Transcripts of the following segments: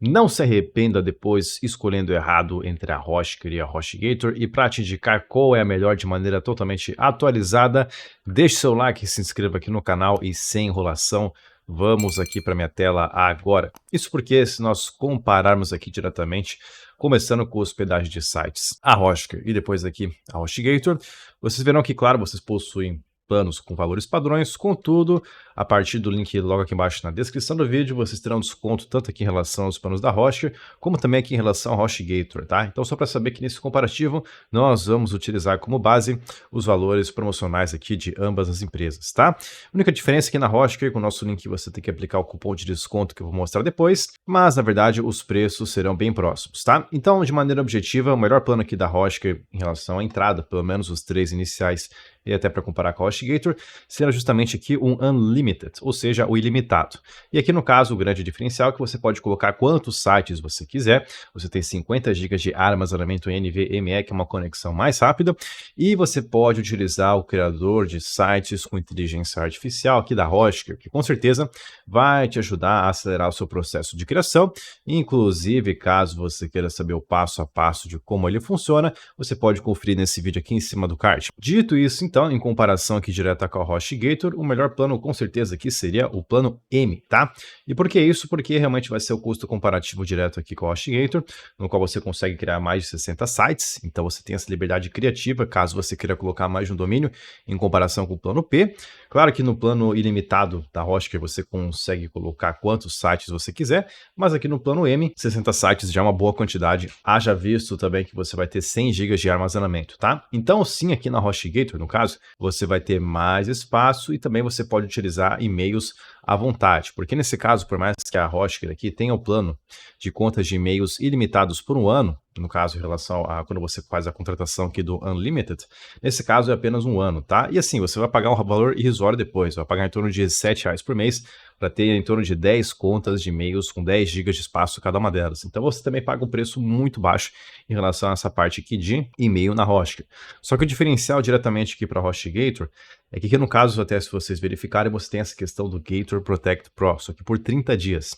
Não se arrependa depois escolhendo errado entre a Hosker e a HostGator. E para te indicar qual é a melhor de maneira totalmente atualizada, deixe seu like, se inscreva aqui no canal e sem enrolação, vamos aqui para minha tela agora. Isso porque se nós compararmos aqui diretamente, começando com hospedagem de sites, a Hosker e depois aqui a HostGator, vocês verão que, claro, vocês possuem planos com valores padrões, contudo, a partir do link logo aqui embaixo na descrição do vídeo, vocês terão desconto tanto aqui em relação aos planos da Hosker, como também aqui em relação ao HostGator, tá? Então só para saber que nesse comparativo, nós vamos utilizar como base os valores promocionais aqui de ambas as empresas, tá? A única diferença aqui na Hosker, com o nosso link você tem que aplicar o cupom de desconto que eu vou mostrar depois, mas na verdade os preços serão bem próximos, tá? Então, de maneira objetiva, o melhor plano aqui da Hosker em relação à entrada, pelo menos os 3 iniciais, e até para comparar com a HostGator, será justamente aqui um Unlimited, ou seja, o ilimitado. E aqui no caso, o grande diferencial é que você pode colocar quantos sites você quiser, você tem 50 GB de armazenamento NVMe, que é uma conexão mais rápida, e você pode utilizar o criador de sites com inteligência artificial aqui da Hosker, que com certeza vai te ajudar a acelerar o seu processo de criação. Inclusive, caso você queira saber o passo a passo de como ele funciona, você pode conferir nesse vídeo aqui em cima do card. Dito isso, então, em comparação aqui direta com a HostGator, o melhor plano com certeza aqui seria o plano M, tá? E por que isso? Porque realmente vai ser o custo comparativo direto aqui com a HostGator, no qual você consegue criar mais de 60 sites, então você tem essa liberdade criativa, caso você queira colocar mais de um domínio, em comparação com o plano P. Claro que no plano ilimitado da Hosker você consegue colocar quantos sites você quiser, mas aqui no plano M, 60 sites já é uma boa quantidade, haja visto também que você vai ter 100 GB de armazenamento, tá? Então sim, aqui na HostGator, no caso, você vai ter mais espaço e também você pode utilizar e-mails à vontade, porque nesse caso, por mais que a Hosker aqui tenha o plano de contas de e-mails ilimitados por um ano, no caso em relação a quando você faz a contratação aqui do Unlimited, nesse caso é apenas um ano, tá? E assim, você vai pagar um valor irrisório depois, vai pagar em torno de R$7 por mês para ter em torno de 10 contas de e-mails com 10 GB de espaço cada uma delas. Então você também paga um preço muito baixo em relação a essa parte aqui de e-mail na Hosker. Só que o diferencial diretamente aqui para a HostGator é que aqui no caso, até se vocês verificarem, você tem essa questão do Gator Protect Pro, só que por 30 dias.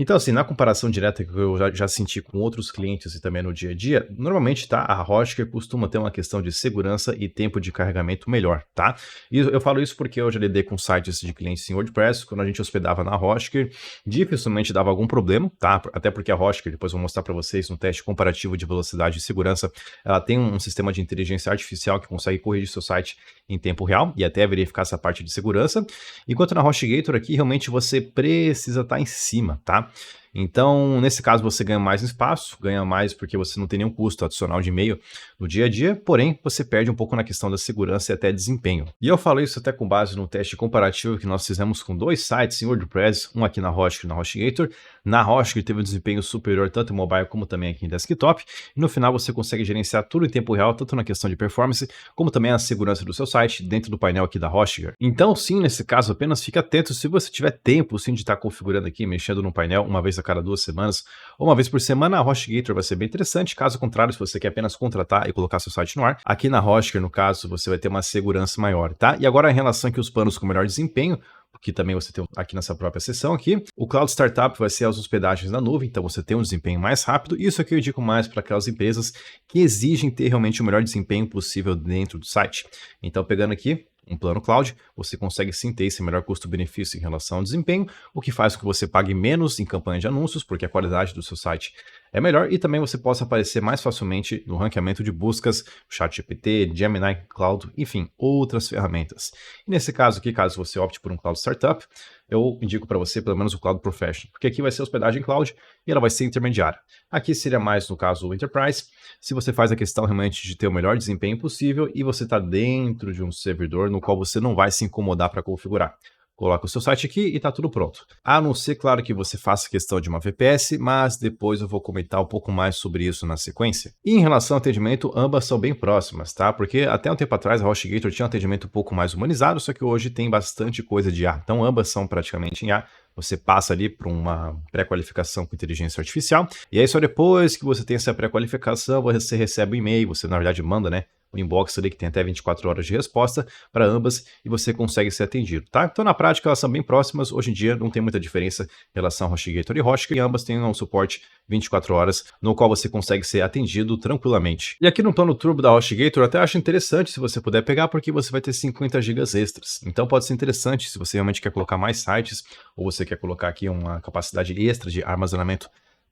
Então, assim, na comparação direta que eu já senti com outros clientes e também no dia a dia, normalmente, tá, a Hosker costuma ter uma questão de segurança e tempo de carregamento melhor, tá? E eu falo isso porque eu já lidei com sites de clientes em WordPress, quando a gente hospedava na Hosker, dificilmente dava algum problema, tá? Até porque a Hosker, depois eu vou mostrar para vocês no teste comparativo de velocidade e segurança, ela tem um sistema de inteligência artificial que consegue corrigir seu site em tempo real e até verificar essa parte de segurança, enquanto na HostGator aqui realmente você precisa estar em cima, tá? Então, nesse caso, você ganha mais espaço, ganha mais porque você não tem nenhum custo adicional de e-mail no dia a dia, porém, você perde um pouco na questão da segurança e até desempenho. E eu falo isso até com base no teste comparativo que nós fizemos com 2 sites em WordPress, um aqui na Hosker e na HostGator. Na Hosker teve um desempenho superior tanto em mobile como também aqui em desktop, e no final você consegue gerenciar tudo em tempo real, tanto na questão de performance, como também a segurança do seu site dentro do painel aqui da Hosker. Então, sim, nesse caso, apenas fique atento se você tiver tempo, sim, de estar configurando aqui, mexendo no painel uma vez a cada 2 semanas, ou uma vez por semana, a HostGator vai ser bem interessante. Caso contrário, se você quer apenas contratar e colocar seu site no ar, aqui na Hosker, no caso, você vai ter uma segurança maior, tá? E agora, em relação aqui aos planos com melhor desempenho, que também você tem aqui nessa própria seção aqui, o Cloud Startup vai ser as hospedagens na nuvem, então você tem um desempenho mais rápido. Isso aqui eu indico mais para aquelas empresas que exigem ter realmente o melhor desempenho possível dentro do site. Então, pegando aqui um plano cloud, você consegue sim ter esse melhor custo-benefício em relação ao desempenho, o que faz com que você pague menos em campanha de anúncios, porque a qualidade do seu site é melhor, e também você possa aparecer mais facilmente no ranqueamento de buscas, ChatGPT, Gemini, Cloud, enfim, outras ferramentas. E nesse caso aqui, caso você opte por um Cloud Startup, eu indico para você pelo menos o Cloud Professional, porque aqui vai ser hospedagem cloud e ela vai ser intermediária. Aqui seria mais no caso o Enterprise, se você faz a questão realmente de ter o melhor desempenho possível e você está dentro de um servidor no qual você não vai se incomodar para configurar. Coloca o seu site aqui e está tudo pronto. A não ser, claro, que você faça questão de uma VPS, mas depois eu vou comentar um pouco mais sobre isso na sequência. E em relação ao atendimento, ambas são bem próximas, tá? Porque até um tempo atrás a HostGator tinha um atendimento um pouco mais humanizado, só que hoje tem bastante coisa de IA. Então ambas são praticamente em IA. Você passa ali para uma pré-qualificação com inteligência artificial, e aí só depois que você tem essa pré-qualificação, você recebe um e-mail, você na verdade manda, né, o inbox ali que tem até 24 horas de resposta para ambas e você consegue ser atendido, tá? Então na prática elas são bem próximas, hoje em dia não tem muita diferença em relação a HostGator e Hosker, e ambas têm um suporte 24 horas, no qual você consegue ser atendido tranquilamente. E aqui no plano Turbo da HostGator eu até acho interessante se você puder pegar, porque você vai ter 50 GB extras. Então pode ser interessante se você realmente quer colocar mais sites, ou você quer colocar aqui uma capacidade extra de armazenamento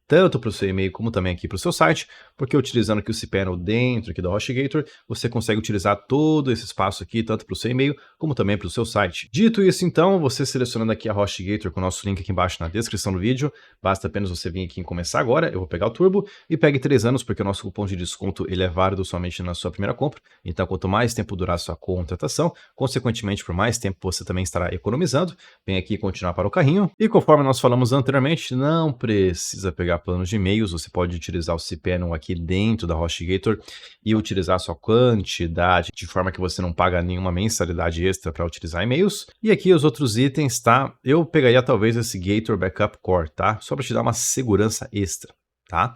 tanto para o seu e-mail como também aqui para o seu site, porque utilizando aqui o cPanel dentro aqui da HostGator, você consegue utilizar todo esse espaço aqui, tanto para o seu e-mail como também para o seu site. Dito isso então, você selecionando aqui a HostGator com o nosso link aqui embaixo na descrição do vídeo, basta apenas você vir aqui em começar agora, eu vou pegar o Turbo e pegue 3 anos, porque o nosso cupom de desconto ele é válido somente na sua primeira compra, então quanto mais tempo durar a sua contratação, consequentemente por mais tempo você também estará economizando. Vem aqui continuar para o carrinho, e conforme nós falamos anteriormente, não precisa pegar planos de e-mails, você pode utilizar o cPanel aqui dentro da HostGator e utilizar a sua quantidade, de forma que você não paga nenhuma mensalidade extra para utilizar e-mails. E aqui os outros itens, tá? Eu pegaria talvez esse Gator Backup Core, tá? Só para te dar uma segurança extra, tá?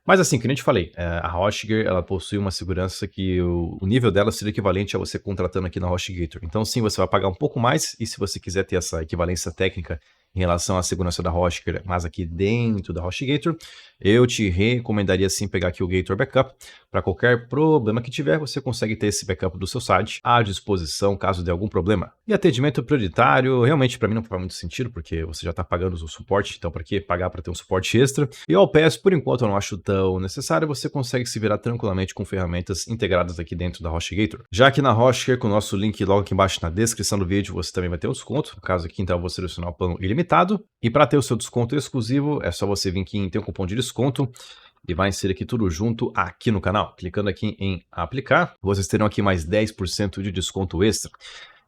Mas assim, que nem eu te falei, a Hostgator, ela possui uma segurança que o nível dela seria equivalente a você contratando aqui na HostGator. Então sim, você vai pagar um pouco mais, e se você quiser ter essa equivalência técnica em relação à segurança da Hostgator, mas aqui dentro da HostGator, eu te recomendaria sim pegar aqui o Gator Backup. Para qualquer problema que tiver, você consegue ter esse backup do seu site à disposição caso dê algum problema. E atendimento prioritário, realmente para mim não faz muito sentido, porque você já está pagando o suporte, então para que pagar para ter um suporte extra? E o OPS, por enquanto, eu não acho tão necessário, você consegue se virar tranquilamente com ferramentas integradas aqui dentro da HostGator. Já que na Hostgator, com o nosso link logo aqui embaixo na descrição do vídeo, você também vai ter um desconto. No caso aqui, então, eu vou selecionar o plano ilimitado. E para ter o seu desconto exclusivo, é só você vir aqui em ter um cupom de desconto e vai inserir aqui tudo junto aqui no canal. Clicando aqui em aplicar, vocês terão aqui mais 10% de desconto extra.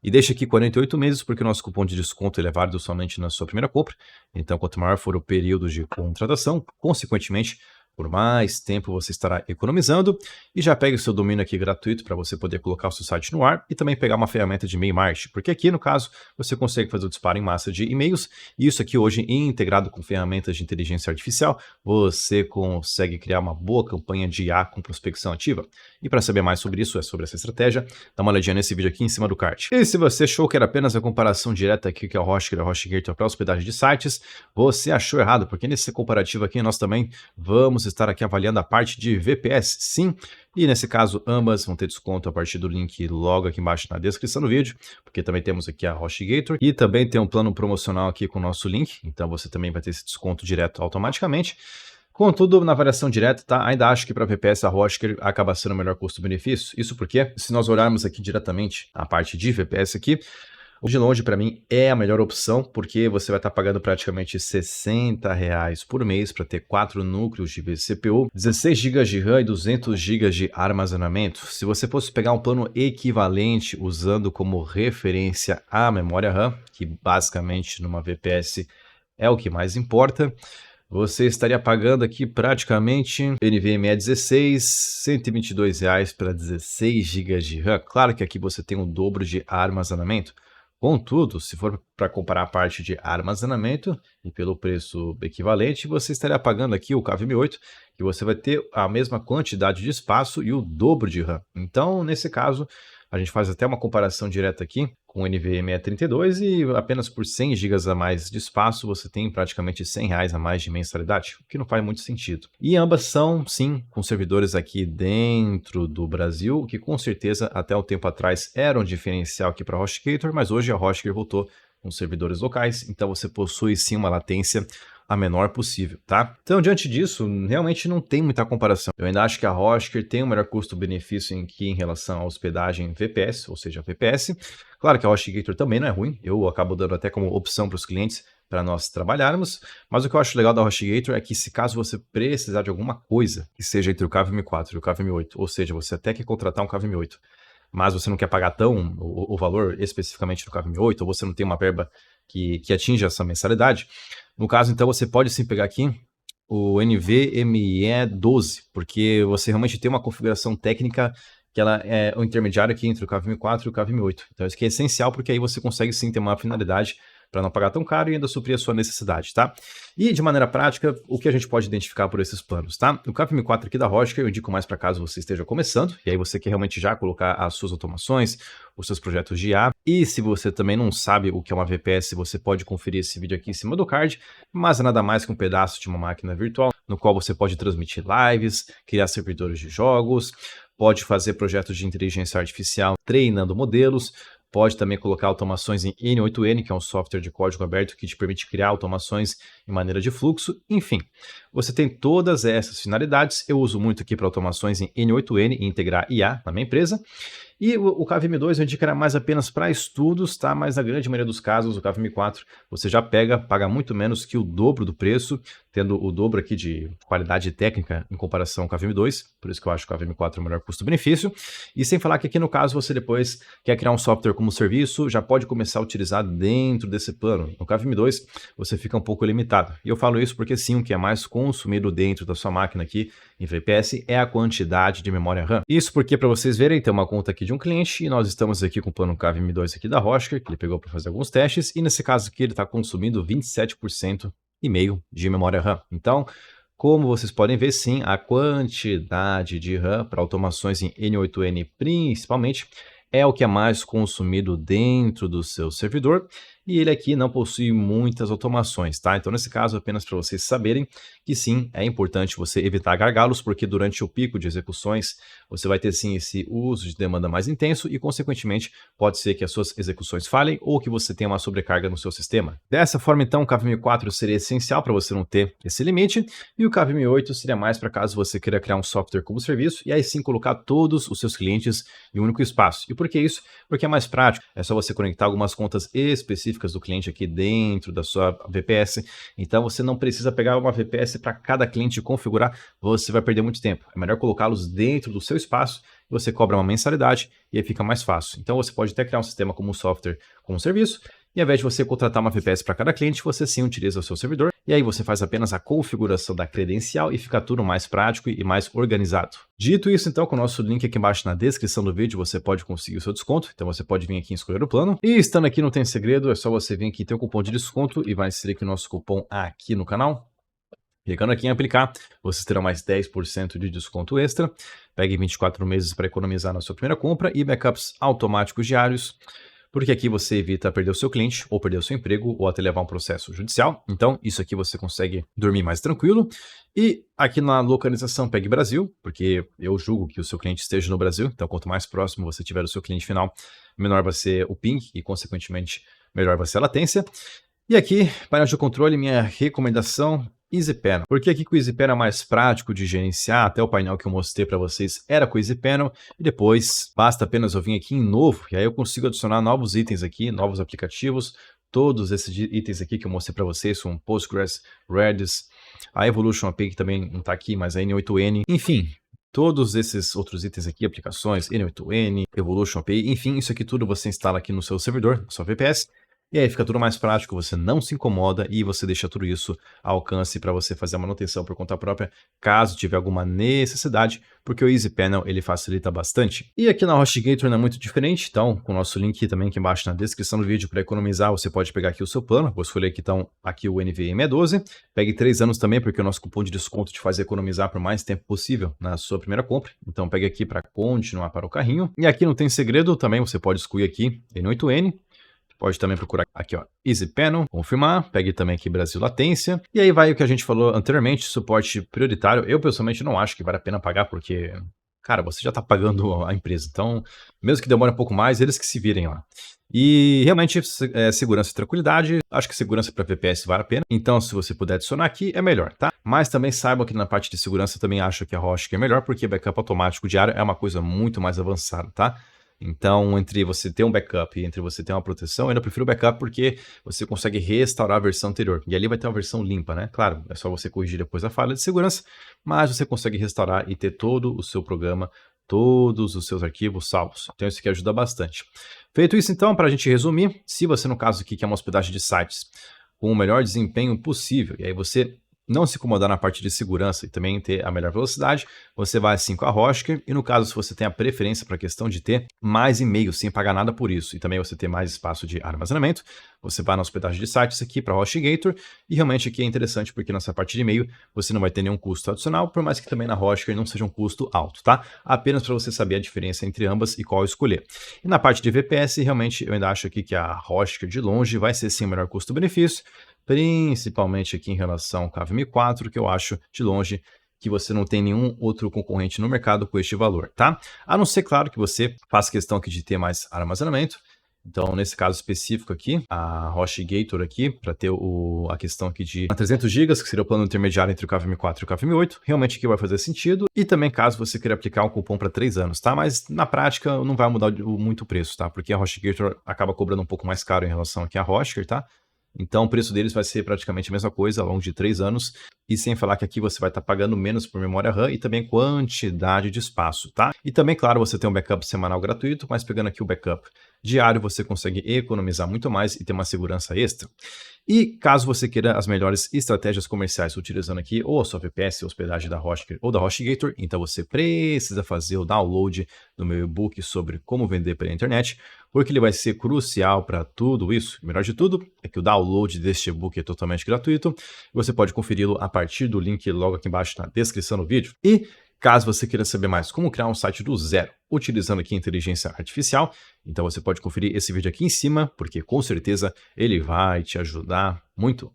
E deixa aqui 48 meses, porque o nosso cupom de desconto ele é válido somente na sua primeira compra. Então, quanto maior for o período de contratação, consequentemente, por mais tempo você estará economizando. E já pega o seu domínio aqui gratuito para você poder colocar o seu site no ar e também pegar uma ferramenta de e-mail marketing, porque aqui no caso você consegue fazer o disparo em massa de e-mails, e isso aqui hoje integrado com ferramentas de inteligência artificial, você consegue criar uma boa campanha de IA com prospecção ativa. E para saber mais sobre isso, sobre essa estratégia, dá uma olhadinha nesse vídeo aqui em cima do card. E se você achou que era apenas a comparação direta aqui que é o Hostgator e a HostGator para hospedagem de sites, você achou errado, porque nesse comparativo aqui nós também vamos estar aqui avaliando a parte de VPS, sim, e nesse caso ambas vão ter desconto a partir do link logo aqui embaixo na descrição do vídeo, porque também temos aqui a HostGator e também tem um plano promocional aqui com o nosso link, então você também vai ter esse desconto direto automaticamente. Contudo, na avaliação direta, tá? Ainda acho que para VPS a Hostgator acaba sendo o melhor custo-benefício. Isso porque, se nós olharmos aqui diretamente a parte de VPS aqui, de longe, para mim, é a melhor opção, porque você vai estar pagando praticamente R$60 por mês para ter 4 núcleos de vCPU, 16 GB de RAM e 200 GB de armazenamento. Se você fosse pegar um plano equivalente usando como referência a memória RAM, que basicamente numa VPS é o que mais importa, você estaria pagando aqui praticamente NVMe 16, R$122 para 16 GB de RAM. Claro que aqui você tem o dobro de armazenamento. Contudo, se for para comparar a parte de armazenamento e pelo preço equivalente, você estaria pagando aqui o KVM 8, que você vai ter a mesma quantidade de espaço e o dobro de RAM. Então, nesse caso, a gente faz até uma comparação direta aqui com o NVMe 32 e apenas por 100 GB a mais de espaço você tem praticamente R$100 a mais de mensalidade, o que não faz muito sentido. E ambas são, sim, com servidores aqui dentro do Brasil, que com certeza até um tempo atrás era um diferencial aqui para a HostGator, mas hoje a HostGator voltou com servidores locais, então você possui sim uma latência a menor possível, tá? Então, diante disso, realmente não tem muita comparação. Eu ainda acho que a Hostgator tem o melhor custo-benefício aqui em relação à hospedagem VPS, ou seja, VPS. Claro que a HostGator também não é ruim, eu acabo dando até como opção para os clientes para nós trabalharmos, mas o que eu acho legal da HostGator é que se caso você precisar de alguma coisa, que seja entre o KVM 4 e o KVM 8, ou seja, você até quer contratar um KVM 8, mas você não quer pagar tão o valor especificamente do KVM 8, ou você não tem uma verba que atinja essa mensalidade, no caso, então, você pode sim pegar aqui o NVMe 12, porque você realmente tem uma configuração técnica que ela é o intermediário aqui entre o KVM 4 e o KVM 8. Então, isso aqui é essencial, porque aí você consegue sim ter uma finalidade para não pagar tão caro e ainda suprir a sua necessidade, tá? E de maneira prática, o que a gente pode identificar por esses planos, tá? O KVM 4 aqui da Rocha eu indico mais para caso você esteja começando, e aí você quer realmente já colocar as suas automações, os seus projetos de IA, e se você também não sabe o que é uma VPS, você pode conferir esse vídeo aqui em cima do card, mas é nada mais que um pedaço de uma máquina virtual, no qual você pode transmitir lives, criar servidores de jogos, pode fazer projetos de inteligência artificial treinando modelos, pode também colocar automações em N8N, que é um software de código aberto que te permite criar automações em maneira de fluxo. Enfim, você tem todas essas finalidades. Eu uso muito aqui para automações em N8N e integrar IA na minha empresa. E o KVM2 eu indicaria mais apenas para estudos, tá? Mas na grande maioria dos casos, o KVM4 você já paga muito menos que o dobro do preço, tendo o dobro aqui de qualidade técnica em comparação ao KVM2, por isso que eu acho que o KVM4 é o melhor custo-benefício. E sem falar que aqui no caso você depois quer criar um software como serviço, já pode começar a utilizar dentro desse plano. No KVM2 você fica um pouco limitado. E eu falo isso porque sim, o que é mais consumido dentro da sua máquina aqui em VPS é a quantidade de memória RAM. Isso porque, para vocês verem, tem uma conta aqui de um cliente e nós estamos aqui com o plano KVM2 aqui da Rocha, que ele pegou para fazer alguns testes, e nesse caso aqui ele está consumindo 27% e meio de memória RAM. Então, como vocês podem ver, sim, a quantidade de RAM para automações em N8N principalmente é o que é mais consumido dentro do seu servidor, e ele aqui não possui muitas automações, tá? Então, nesse caso, apenas para vocês saberem que sim, é importante você evitar gargalos, porque durante o pico de execuções, você vai ter sim esse uso de demanda mais intenso e, consequentemente, pode ser que as suas execuções falhem ou que você tenha uma sobrecarga no seu sistema. Dessa forma, então, o KVM4 seria essencial para você não ter esse limite, e o KVM8 seria mais para caso você queira criar um software como serviço e aí sim colocar todos os seus clientes em um único espaço. E por que isso? Porque é mais prático, é só você conectar algumas contas específicas do cliente aqui dentro da sua VPS, então você não precisa pegar uma VPS para cada cliente configurar, você vai perder muito tempo. É melhor colocá-los dentro do seu espaço, você cobra uma mensalidade e aí fica mais fácil. Então você pode até criar um sistema como um software, como um serviço, e ao invés de você contratar uma VPS para cada cliente, você sim utiliza o seu servidor, e aí você faz apenas a configuração da credencial e fica tudo mais prático e mais organizado. Dito isso, então, com o nosso link aqui embaixo na descrição do vídeo, você pode conseguir o seu desconto, então você pode vir aqui e escolher o plano. E estando aqui não tem segredo, é só você vir aqui e ter o cupom de desconto e vai inserir aqui o nosso cupom aqui no canal. Clicando aqui em aplicar, vocês terão mais 10% de desconto extra. Pegue 24 meses para economizar na sua primeira compra e backups automáticos diários, porque aqui você evita perder o seu cliente, ou perder o seu emprego, ou até levar um processo judicial. Então, isso aqui você consegue dormir mais tranquilo. E aqui na localização, pegue Brasil, porque eu julgo que o seu cliente esteja no Brasil. Então, quanto mais próximo você tiver do seu cliente final, menor vai ser o ping e, consequentemente, melhor vai ser a latência. E aqui, painel de controle, minha recomendação, EasyPanel. Porque aqui com o EasyPanel é mais prático de gerenciar, até o painel que eu mostrei para vocês era com o EasyPanel, e depois basta apenas eu vir aqui em novo, e aí eu consigo adicionar novos itens aqui, novos aplicativos, todos esses itens aqui que eu mostrei para vocês, são Postgres, Redis, a Evolution API que também não está aqui, mas a N8N, enfim, todos esses outros itens aqui, aplicações, N8N, Evolution API, enfim, isso aqui tudo você instala aqui no seu servidor, na sua VPS, e aí fica tudo mais prático, você não se incomoda e você deixa tudo isso ao alcance para você fazer a manutenção por conta própria, caso tiver alguma necessidade, porque o EasyPanel ele facilita bastante. E aqui na HostGator não é muito diferente, então com o nosso link também aqui embaixo na descrição do vídeo para economizar, você pode pegar aqui o seu plano, vou escolher aqui então aqui o NVMe12, pegue 3 anos também, porque o nosso cupom de desconto te faz economizar por mais tempo possível na sua primeira compra, então pegue aqui para continuar para o carrinho. E aqui não tem segredo, também você pode excluir aqui N8N, pode também procurar aqui, ó, EasyPanel, confirmar, pegue também aqui Brasil Latência, e aí vai o que a gente falou anteriormente, suporte prioritário. Eu pessoalmente não acho que vale a pena pagar, porque, cara, você já está pagando a empresa, então, mesmo que demore um pouco mais, eles que se virem lá. E realmente, segurança e tranquilidade, acho que segurança para VPS vale a pena, então se você puder adicionar aqui, é melhor, tá? Mas também saiba que na parte de segurança eu também acho que a Rocha é melhor, porque backup automático diário é uma coisa muito mais avançada, tá? Então, entre você ter um backup e entre você ter uma proteção, eu ainda prefiro o backup porque você consegue restaurar a versão anterior. E ali vai ter uma versão limpa, né? Claro, é só você corrigir depois a falha de segurança, mas você consegue restaurar e ter todo o seu programa, todos os seus arquivos salvos. Então, isso aqui ajuda bastante. Feito isso, então, para a gente resumir, se você, no caso aqui, quer uma hospedagem de sites com o melhor desempenho possível, e aí você não se incomodar na parte de segurança e também ter a melhor velocidade, você vai assim com a Hotkeys, e no caso, se você tem a preferência para a questão de ter mais e-mails sem pagar nada por isso, e também você ter mais espaço de armazenamento, você vai na hospedagem de sites aqui para HostGator, e realmente aqui é interessante porque nessa parte de e-mail você não vai ter nenhum custo adicional, por mais que também na Hotkeys não seja um custo alto, tá? Apenas para você saber a diferença entre ambas e qual escolher. E na parte de VPS, realmente eu ainda acho aqui que a Hotkeys de longe vai ser sim o melhor custo-benefício, principalmente aqui em relação ao KVM 4, que eu acho de longe que você não tem nenhum outro concorrente no mercado com este valor, tá? A não ser, claro, que você faça questão aqui de ter mais armazenamento. Então, nesse caso específico aqui, a HostGator aqui, para ter a questão aqui de 300 GB, que seria o plano intermediário entre o KVM 4 e o KVM 8, realmente aqui vai fazer sentido. E também caso você queira aplicar um cupom para 3 anos, tá? Mas na prática não vai mudar muito o preço, tá? Porque a HostGator acaba cobrando um pouco mais caro em relação aqui à Hostgator, tá? Então o preço deles vai ser praticamente a mesma coisa ao longo de 3 anos, e sem falar que aqui você vai estar pagando menos por memória RAM e também quantidade de espaço, tá? E também, claro, você tem um backup semanal gratuito, mas pegando aqui o backup diário, você consegue economizar muito mais e ter uma segurança extra. E caso você queira as melhores estratégias comerciais utilizando aqui ou a sua VPS, hospedagem da Hostgator ou da HostGator, então você precisa fazer o download do meu e-book sobre como vender pela internet, porque ele vai ser crucial para tudo isso. O melhor de tudo é que o download deste e-book é totalmente gratuito. Você pode conferi-lo a partir do link logo aqui embaixo na descrição do vídeo. E caso você queira saber mais como criar um site do zero, utilizando aqui inteligência artificial, então você pode conferir esse vídeo aqui em cima, porque com certeza ele vai te ajudar muito.